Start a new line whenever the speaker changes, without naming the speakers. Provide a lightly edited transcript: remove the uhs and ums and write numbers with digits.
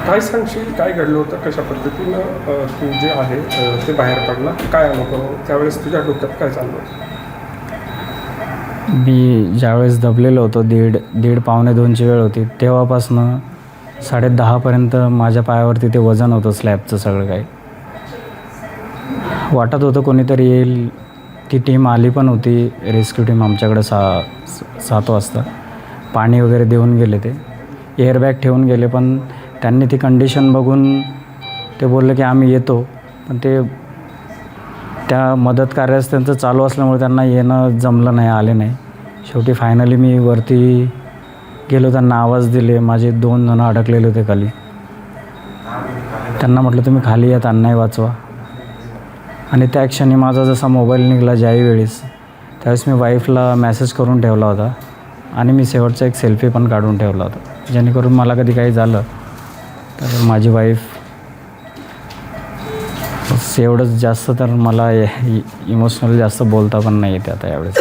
काय सांगशील, काय घडलं होतं, कशा पद्धतीनं तू जे आहे ते बाहेर पडला, काय अनुभव त्यावेळेस तुझ्या डोक्यात काय चाललं होतं?
मी ज्यावेळेस दबलेलो होतो, दीड पावणे 2ची वेळ होती, तेव्हापासनं 10:30पर्यंत माझ्या पायावरती ते वजन होतं स्लॅबचं सगळं काही. वाटत होतं कोणीतरी येईल. ती टीम आली पण होती, रेस्क्यू टीम आमच्याकडे 7 वाजता. पाणी वगैरे देऊन गेले, ते एअरबॅग ठेवून गेले. पण त्यांनी ती कंडिशन बघून ते बोलले की आम्ही येतो. पण ते त्या मदत कार्यास त्यांचं चालू असल्यामुळे त्यांना येणं जमलं नाही, आले नाही. शेवटी फायनली मी वरती गेलो, त्यांना आवाज दिले. माझे 2 जण अडकलेले होते खाली. त्यांना म्हटलं तुम्ही खाली या, त्यांनाही वाचवा. आणि त्या क्षणी माझा जसा मोबाईल निघाला ज्यावेळेस, त्यावेळेस मी वाईफला मेसेज करून ठेवला होता आणि मी शेवटचा एक सेल्फी पण काढून ठेवला होता, जेणेकरून मला कधी काही झालं तर माझी वाईफ. एवढंच, जास्त तर मला इमोशनल जास्त बोलता पण नाही येते आता यावेळेस.